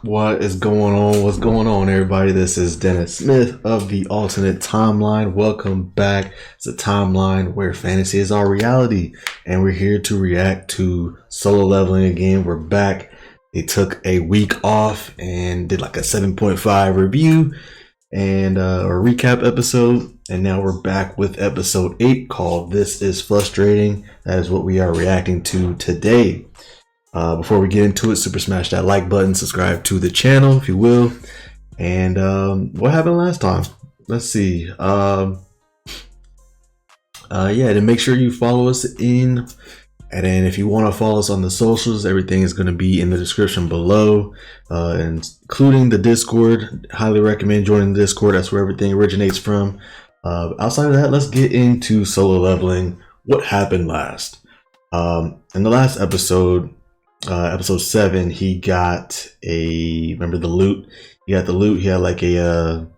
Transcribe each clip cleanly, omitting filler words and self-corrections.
What is going on? What's going on, everybody? This is Dennis Smith of the Alternate Timeline. Welcome back. It's a timeline where fantasy is our reality, and we're here to react to Solo Leveling again. We're back. They took a week off and did like a 7.5 review and a recap episode, and now we're back with episode 8 called This Is Frustrating. That is what we are reacting to today. Before we get into it, super smash that like button, subscribe to the channel if you will. And what happened last time? Let's see. Yeah, then make sure you follow us and then if you want to follow us on the socials, everything is going to be in the description below, including the Discord. Highly recommend joining the Discord. That's where everything originates from. Outside of that, let's get into Solo Leveling. What happened last? In the last episode, episode 7, he got remember the loot? He got the loot. He had like a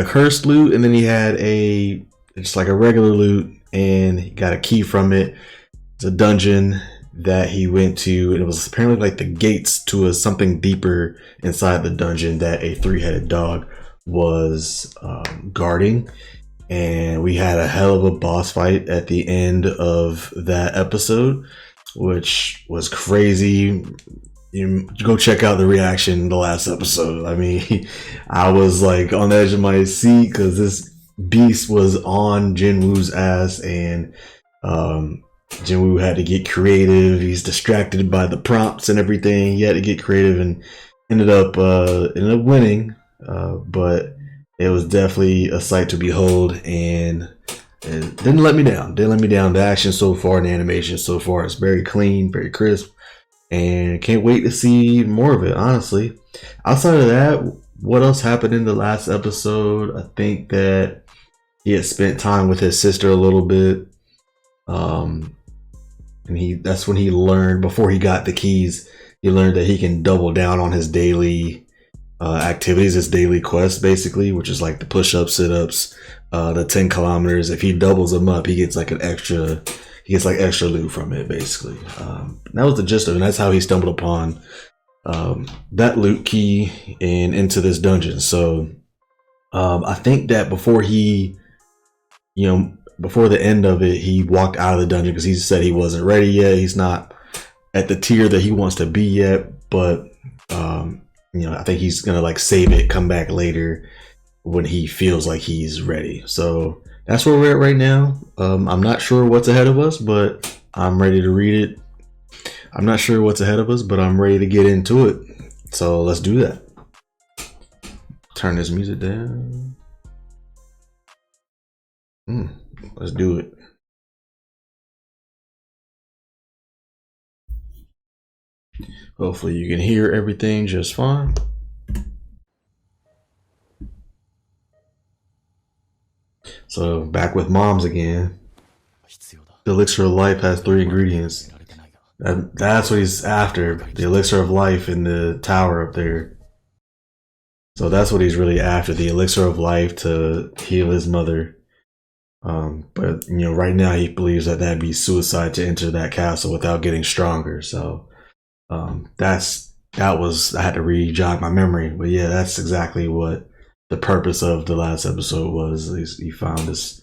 cursed loot, and then he had just like a regular loot, and he got a key from it. It's a dungeon that he went to, and it was apparently like the gates to something deeper inside the dungeon that a 3-headed dog was guarding. And we had a hell of a boss fight at the end of that episode, which was crazy. You go check out the reaction the last episode. I mean, I was like on the edge of my seat because this beast was on Jin Woo's ass, and Jin Woo had to get creative. He's distracted by the prompts and everything. He had to get creative and ended up winning. But it was definitely a sight to behold, and it didn't let me down. The action so far and the animation so far is very clean, very crisp, and can't wait to see more of it, honestly. Outside of that, what else happened in the last episode? I think that he had spent time with his sister a little bit. And that's when he learned, before he got the keys, he learned that he can double down on his daily activities, his daily quest basically, which is like the push-ups, sit-ups, the 10 kilometers. If he doubles them up, he gets like extra loot from it basically. That was the gist of it. And that's how he stumbled upon that loot key and into this dungeon. So I think that before the end of it, he walked out of the dungeon because he said he wasn't ready yet. He's not at the tier that he wants to be yet, but I think he's gonna like save it, come back later when he feels like he's ready. So that's where we're at right now. I'm not sure what's ahead of us, but I'm ready to read it. I'm not sure what's ahead of us, but I'm ready to get into it. So let's do that. Turn this music down. Let's do it. Hopefully you can hear everything just fine. So back with moms again. The elixir of life has 3 ingredients. That's what he's after. The elixir of life in the tower up there. So that's what he's really after. The elixir of life to heal his mother. But right now he believes that that'd be suicide to enter that castle without getting stronger. So I had to re-jog my memory, but yeah, that's exactly what the purpose of the last episode was. He found this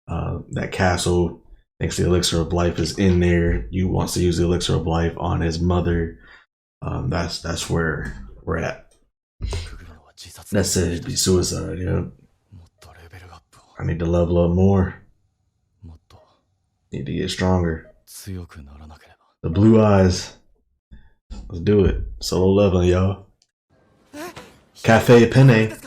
that castle, thinks the elixir of life is in there. He wants to use the elixir of life on his mother. That's where we're at. That's it. It'd be suicide. Yeah. I need to level up more. Need to get stronger. The blue eyes. Let's do it. Solo leveling, y'all. Cafe Penne.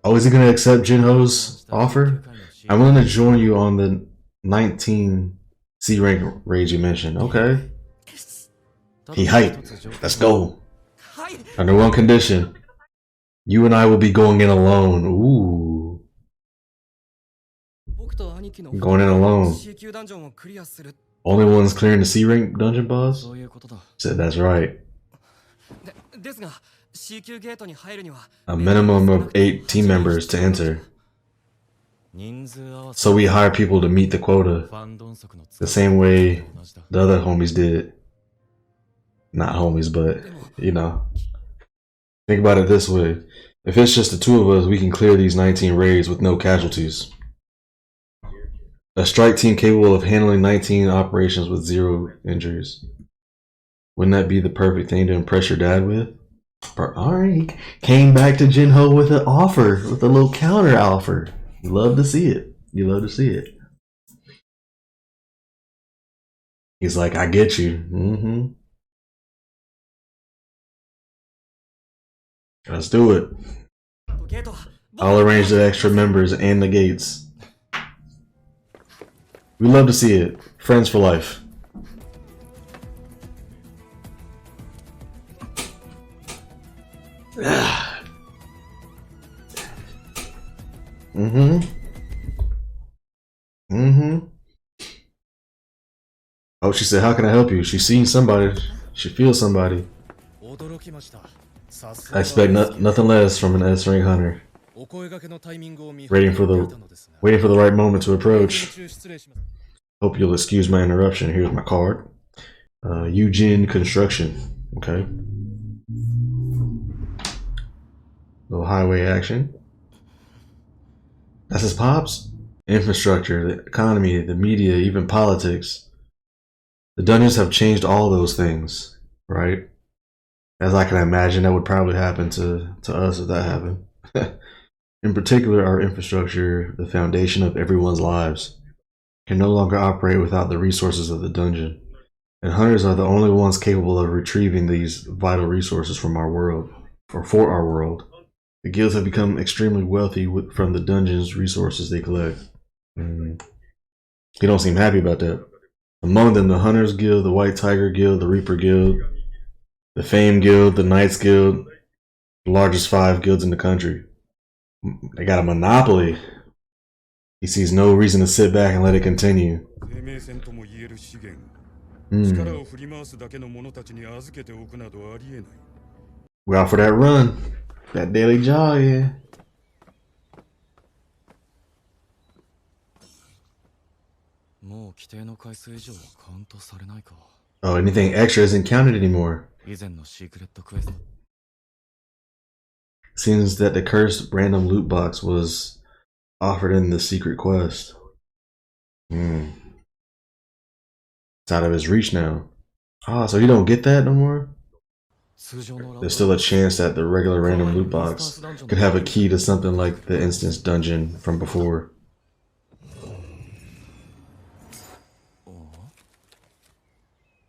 Oh, is he gonna accept Jinho's offer? I'm willing to join you on the 19 C rank raid you mentioned. Okay. He hyped. Let's go. Under one condition. You and I will be going in alone. Ooh. Going in alone. Only ones clearing the C rank dungeon boss? Said that's right. A minimum of 8 team members to enter. So we hire people to meet the quota. The same way the other homies did. not homies, but you know, think about it this way. If it's just the two of us, we can clear these 19 raids with no casualties. A strike team capable of handling 19 operations with 0 injuries. Wouldn't that be the perfect thing to impress your dad with? Alright, came back to Jinho with an offer, with a little counter offer. You love to see it. You love to see it. He's like, I get you. Let's do it. I'll arrange the extra members and the gates. We love to see it. Friends for life. Oh, she said, how can I help you? She's seen somebody. She feels somebody. I expect nothing less from an S-rank hunter. Waiting for the right moment to approach. Hope you'll excuse my interruption. Here's my card. Eugene Construction. Okay. Little highway action. That's his pops? Infrastructure, the economy, the media, even politics. The dungeons have changed all those things, right? As I can imagine, that would probably happen to us if that happened. In particular, our infrastructure, the foundation of everyone's lives, can no longer operate without the resources of the dungeon. And hunters are the only ones capable of retrieving these vital resources from our world, or for our world. The guilds have become extremely wealthy from the dungeon's resources they collect. You don't seem happy about that. Among them, the Hunters Guild, the White Tiger Guild, the Reaper Guild, the Fame Guild, the Knights Guild, the largest 5 guilds in the country. They got a monopoly. He sees no reason to sit back and let it continue. We're out for that run. That daily jog, yeah. Oh, anything extra isn't counted anymore. Seems that the cursed random loot box was offered in the secret quest. It's out of his reach now. Oh, so you don't get that no more? There's still a chance that the regular random loot box could have a key to something like the instance dungeon from before.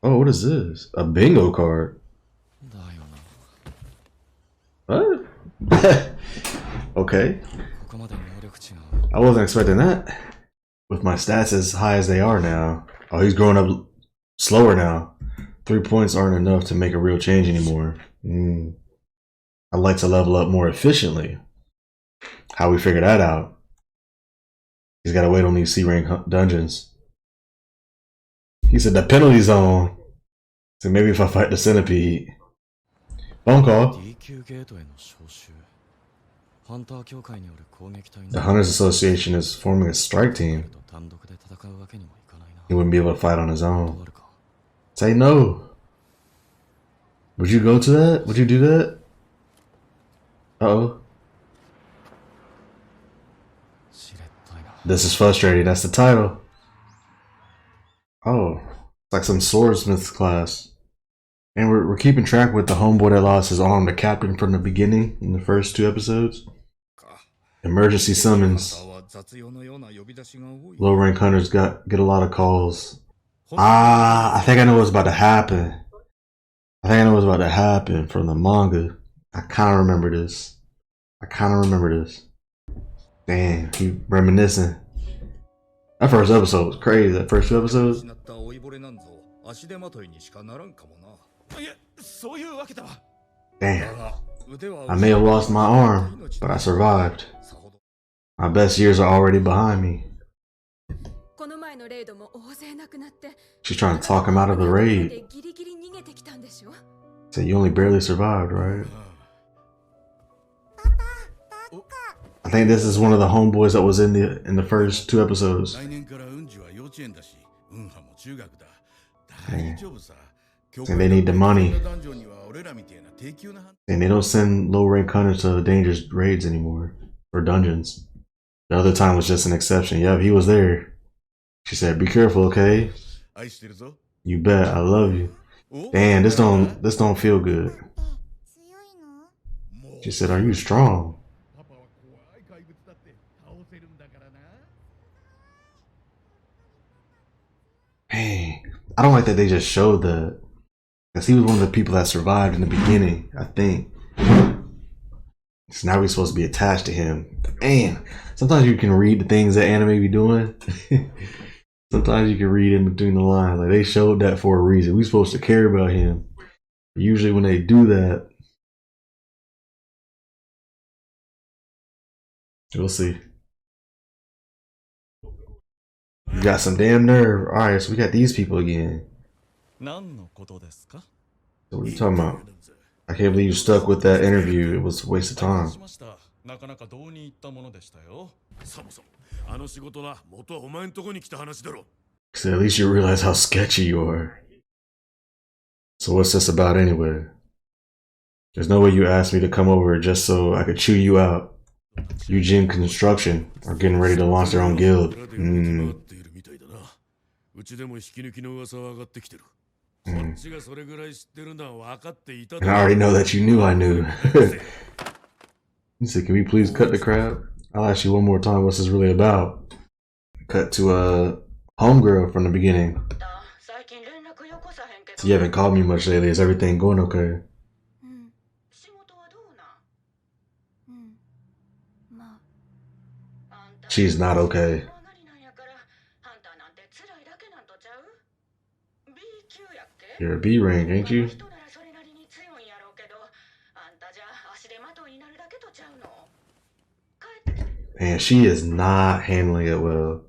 Oh, what is this? A bingo card. What? Okay. I wasn't expecting that. With my stats as high as they are now. Oh, he's growing up slower now. 3 points aren't enough to make a real change anymore. I'd like to level up more efficiently. How we figure that out? He's got to wait on these C-rank dungeons. He said the penalty zone. So maybe if I fight the centipede. Phone call. The Hunters Association is forming a strike team. He wouldn't be able to fight on his own. Say no. Would you go to that? Would you do that? Uh-oh. This is frustrating. That's the title. Oh. It's like some swordsmith class. And we're keeping track with the homeboy that lost his arm, the captain from the beginning in the first 2 episodes. Emergency summons. Low rank hunters get a lot of calls. I think I know what's about to happen. From the manga. I kind of remember this. Damn, keep reminiscing. That first episode was crazy. That first 2 episodes. Damn. I may have lost my arm, but I survived. My best years are already behind me. She's trying to talk him out of the raid. So you only barely survived, right? I think this is one of the homeboys that was in the first 2 episodes. Dang. And they need the money. And they don't send low rank hunters to dangerous raids anymore. Or dungeons. The other time was just an exception. Yep, he was there. She said, be careful, okay? You bet, I love you. Damn, this don't feel good. She said, are you strong? Hey, I don't like that they just showed that. Because he was one of the people that survived in the beginning, I think. So now we're supposed to be attached to him. Man, sometimes you can read the things that anime be doing. Sometimes you can read in between the lines. Like, they showed that for a reason. We're supposed to care about him. Usually when they do that, we'll see. You got some damn nerve. Alright, so we got these people again. So what are you talking about? I can't believe you stuck with that interview. It was a waste of time. So at least you realize how sketchy you are. So what's this about anyway? There's no way you asked me to come over just so I could chew you out. Eugene Construction are getting ready to launch their own guild. And I already know that you knew I knew. He said, can we please cut the crap? I'll ask you one more time what's this really about. Cut to homegirl from the beginning. So you haven't called me much lately. Is everything going okay? She's not okay. You're a B rank, ain't you? Man, she is not handling it well.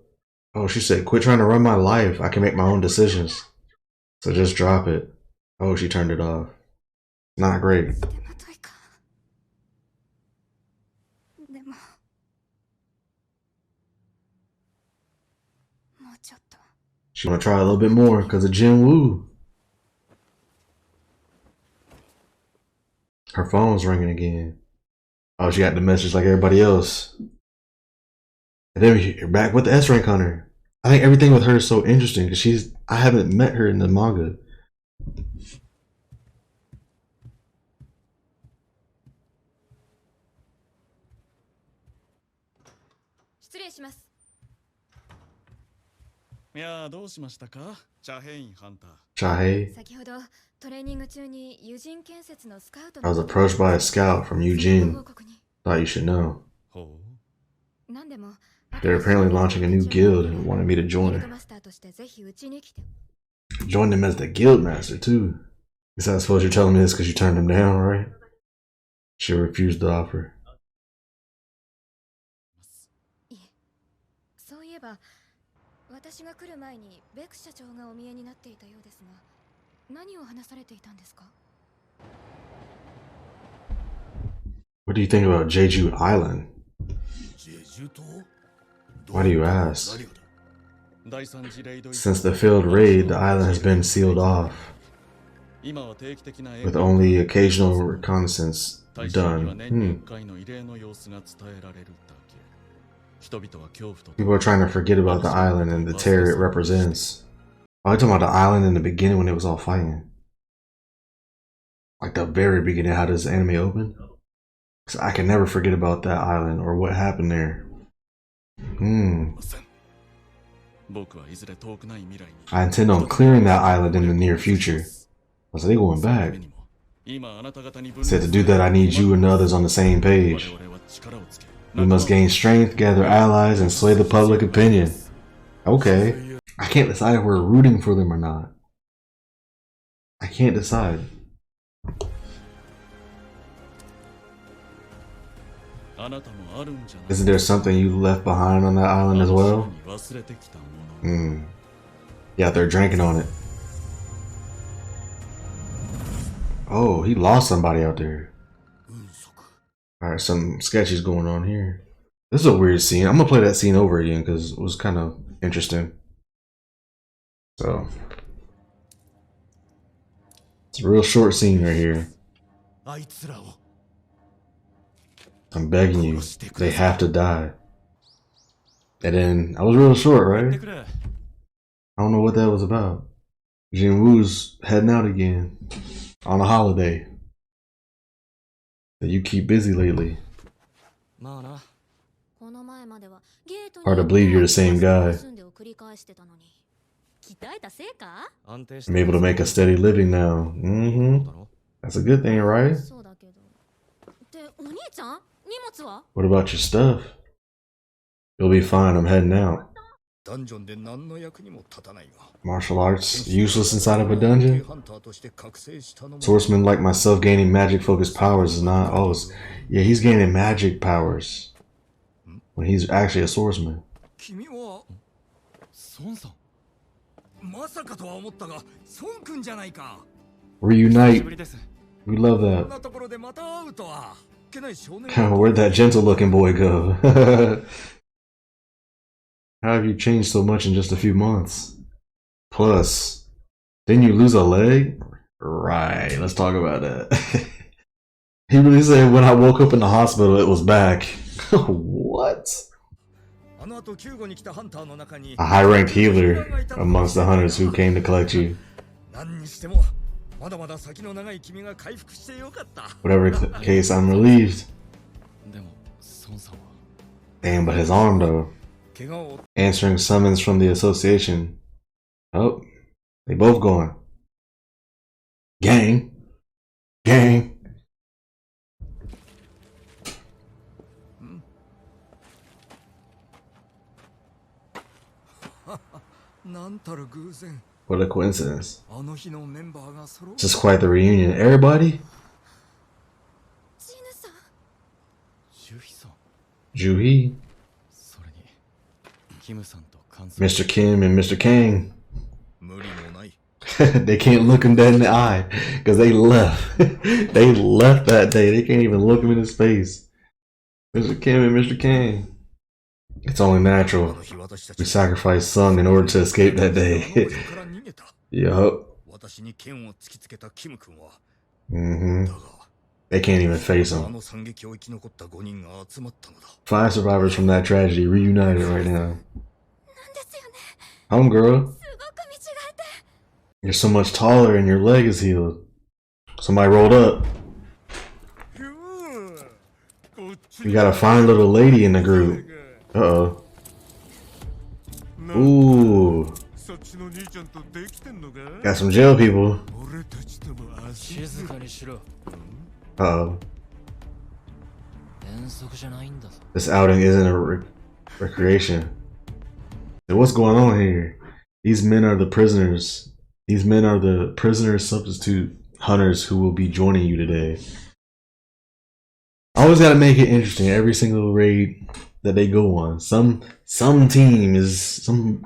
Oh, she said, quit trying to run my life. I can make my own decisions. So just drop it. Oh, she turned it off. Not great. She wanna try a little bit more because of Jin Woo. Her phone's ringing again. Oh, she got the message like everybody else. And then you're back with the S rank on her. I think everything with her is so interesting because I haven't met her in the manga. Chahei. I was approached by a scout from Eugene. Thought you should know. They're apparently launching a new guild and wanted me to join. Join them as the guild master too. Guess I suppose you're telling me this because you turned him down, right? She refused the offer. What do you think about Jeju Island? Why do you ask? Since the failed raid, the island has been sealed off, with only occasional reconnaissance done. People are trying to forget about the island and the terror it represents. Oh, I'm talking about the island in the beginning when it was all fighting. Like the very beginning, how does the anime open? Because I can never forget about that island or what happened there. I intend on clearing that island in the near future. I was like, they going back. Said to do that, I need you and the others on the same page. We must gain strength, gather allies, and sway the public opinion. Okay. I can't decide if we're rooting for them or not. I can't decide. Isn't there something you left behind on that island as well? Yeah, they're drinking on it. Oh, he lost somebody out there. Alright, some sketches going on here. This is a weird scene. I'm gonna play that scene over again because it was kind of interesting. So. It's a real short scene right here. I'm begging you, they have to die. And then I was real short, right? I don't know what that was about. Jin Woo's heading out again on a holiday. You keep busy lately. Hard to believe you're the same guy. I'm able to make a steady living now. That's a good thing, right? What about your stuff? You'll be fine, I'm heading out. Martial arts, useless inside of a dungeon? Swordsman like myself gaining magic focused powers is not... Oh, yeah, he's gaining magic powers. When he's actually a swordsman. Reunite. We love that. Where'd that gentle looking boy go? How have you changed so much in just a few months? Plus, didn't you lose a leg? Right, let's talk about that. He really said when I woke up in the hospital it was back. What? A high-ranked healer amongst the hunters who came to collect you. Whatever the case, I'm relieved. Damn, but his arm though. Answering summons from the association. Oh, they both going. Gang. Gang. What a coincidence. This is quite the reunion. Everybody? Juhi. Mr. Kim and Mr. Kang. They can't look him dead in the eye because they left. They left that day. They can't even look him in his face. Mr. Kim and Mr. Kang. It's only natural. We sacrificed Sung in order to escape that day. Yup. They can't even face him. 5 survivors from that tragedy reunited right now. Home girl. You're so much taller and your leg is healed. Somebody rolled up. We got a fine little lady in the group. Uh-oh. Ooh. Got some jail people. Uh-oh. This outing isn't a recreation. So what's going on here? These men are the prisoners. These men are the prisoner substitute hunters who will be joining you today. I always gotta make it interesting. Every single raid that they go on, some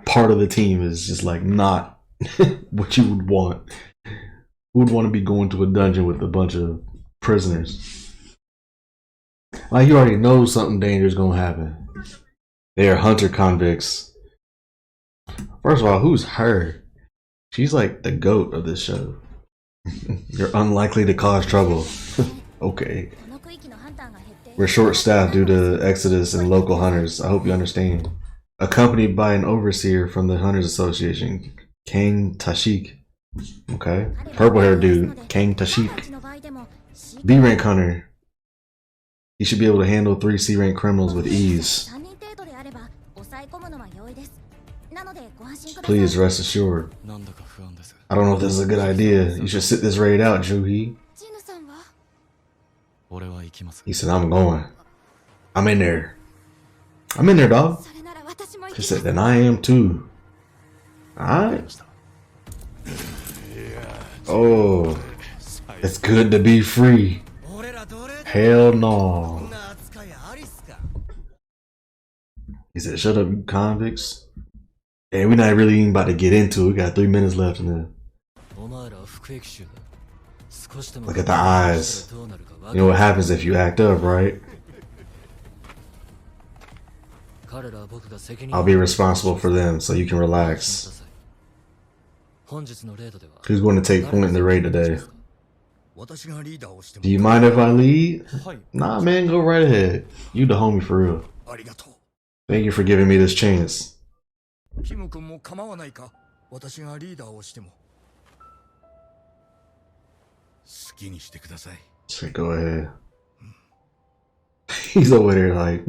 part of the team is just like not what you would want. Who would want to be going to a dungeon with a bunch of prisoners? Like you already know something dangerous is gonna happen. They are hunter convicts. First of all, who's her? She's like the GOAT of this show. You're unlikely to cause trouble. Okay. We're short-staffed due to exodus and local hunters. I hope you understand. Accompanied by an overseer from the Hunters Association, Kang Tashik. Okay. Purple-haired dude, Kang Tashik. B-rank hunter. He should be able to handle 3 C-rank criminals with ease. Please rest assured. I don't know if this is a good idea. You should sit this raid out, Juhi. He said, I'm going. I'm in there. I'm in there, dog. She said, then I am too. Alright. Oh. It's good to be free. Hell no. He said, shut up, you convicts. Hey, we're not really even about to get into it. We got 3 minutes left in there. Look at the eyes. You know what happens if you act up, right? I'll be responsible for them, so you can relax. Who's going to take point in the raid today? Do you mind if I lead? Nah, man, go right ahead. You the homie for real. Thank you for giving me this chance. So go ahead. He's over there like,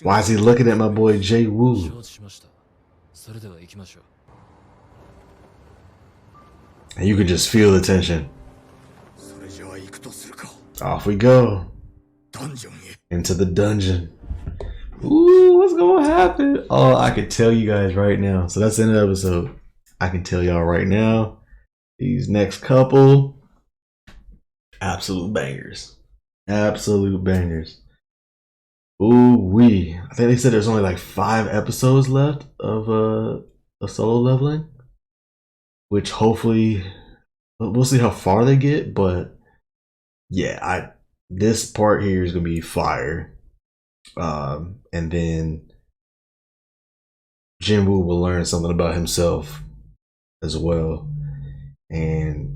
Why is he looking at my boy Jin Woo? And you can just feel the tension. Off we go. Into the dungeon. Ooh, what's gonna happen? Oh, I can tell you guys right now. So that's the end of the episode. I can tell y'all right now. These next couple, absolute bangers. Absolute bangers. Ooh wee. I think they said there's only like 5 episodes left of solo leveling. Which hopefully we'll see how far they get, but yeah, this part here is gonna be fire. And then Jin Woo will learn something about himself as well, and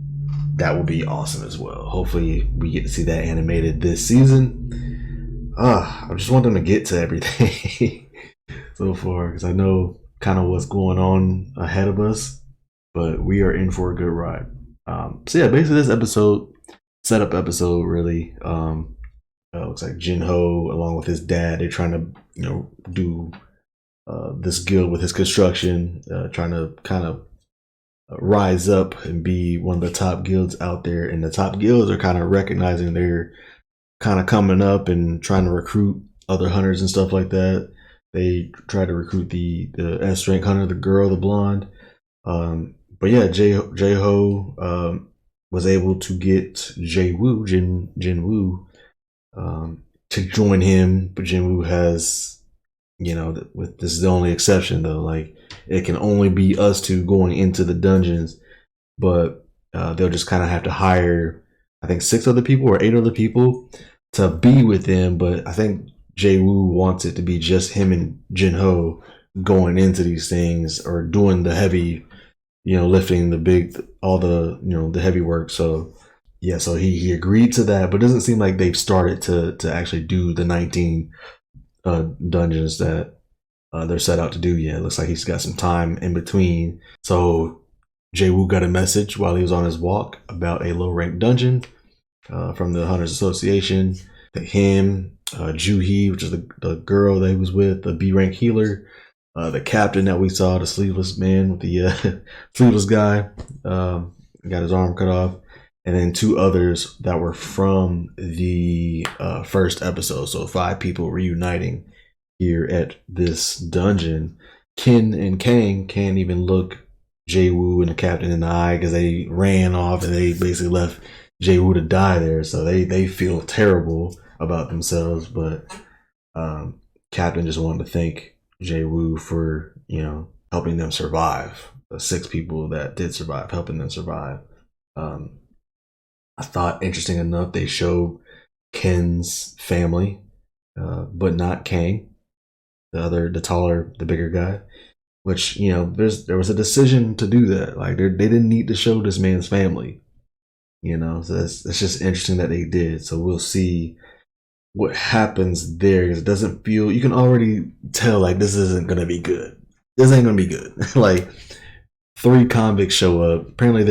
that will be awesome as well. Hopefully we get to see that animated this season. I just want them to get to everything so far, because I know kind of what's going on ahead of us, but we are in for a good ride. So yeah, basically this episode, setup episode really. Looks like Jinho, along with his dad, they're trying to, do this guild with his construction, trying to kind of rise up and be one of the top guilds out there. And the top guilds are kind of recognizing they're kind of coming up and trying to recruit other hunters and stuff like that. They try to recruit the S rank hunter, the girl, the blonde. But yeah, Jinho was able to get Jin Woo. To join him, but Jin Woo has, with this is the only exception though. Like, it can only be us two going into the dungeons, but they'll just kind of have to hire, I think 6 other people or 8 other people to be with them. But I think Jin Woo wants it to be just him and Jinho going into these things, or doing the heavy, lifting the heavy work. So yeah, so he agreed to that, but it doesn't seem like they've started to actually do the 19 dungeons that they're set out to do yet. It looks like he's got some time in between. So Jin Woo got a message while he was on his walk about a low rank dungeon from the Hunters Association. Him, Juhi, which is the girl that he was with, the B rank healer, the captain that we saw, the sleeveless man with the sleeveless guy, got his arm cut off. And then 2 others that were from the first episode. So 5 people reuniting here at this dungeon. Kin and Kang can't even look Jin Woo and the captain in the eye because they ran off and they basically left Jin Woo to die there. So they feel terrible about themselves. But Captain just wanted to thank Jin Woo for, helping them survive. The 6 people that did survive, helping them survive. I thought, interesting enough, they showed Ken's family, but not Kang, the taller, the bigger guy. Which, there was a decision to do that. Like, they didn't need to show this man's family, So that's just interesting that they did. So we'll see what happens there. It doesn't feel, you can already tell like this isn't gonna be good. This ain't gonna be good. Like, 3 convicts show up. Apparently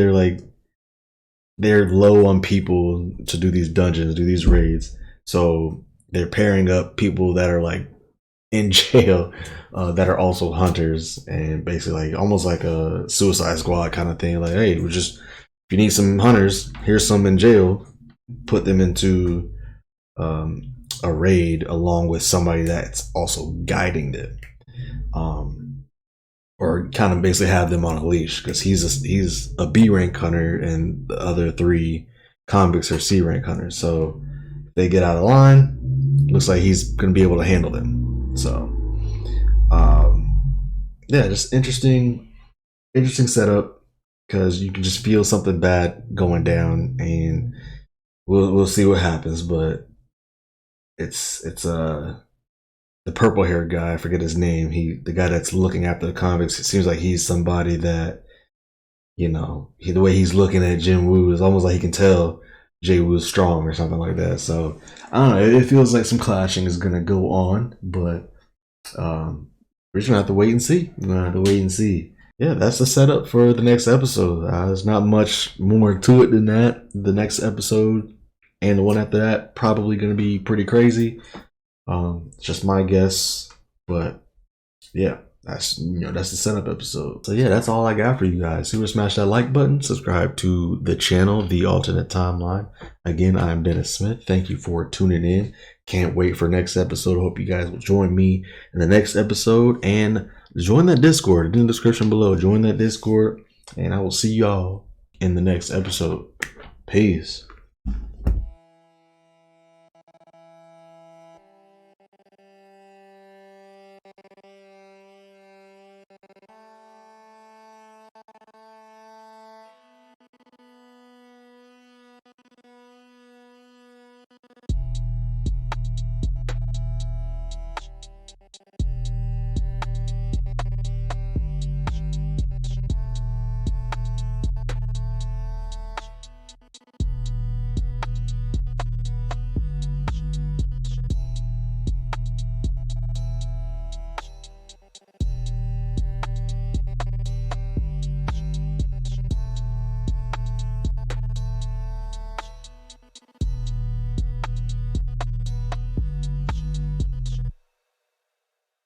they're low on people to do these dungeons, do these raids. So they're pairing up people that are like in jail, that are also hunters, and basically like almost like a Suicide Squad kind of thing. Like, hey, if you need some hunters, here's some in jail. Put them into a raid along with somebody that's also guiding them. Or kind of basically have them on a leash, because he's a B rank hunter and the other 3 convicts are C rank hunters. So if they get out of line, looks like he's going to be able to handle them. So yeah, just interesting setup, because you can just feel something bad going down, and we'll see what happens. But it's the purple haired guy, I forget his name. The guy that's looking after the convicts. It seems like he's somebody that, you know, the way he's looking at Jin Woo is almost like he can tell Jay Woo's strong or something like that. So I don't know. It feels like some clashing is gonna go on, but we're just gonna have to wait and see. We're gonna have to wait and see. Yeah, that's the setup for the next episode. There's not much more to it than that. The next episode and the one after that probably gonna be pretty crazy. Just my guess, but yeah, that's that's the setup episode. So yeah, that's all I got for you guys. Super smash that like button, subscribe to the channel, The Alternate Timeline. Again, I'm Dennis Smith. Thank you for tuning in. Can't wait for next episode. Hope you guys will join me in the next episode and join that Discord in the description below. Join that Discord, and I will see y'all in the next episode. Peace.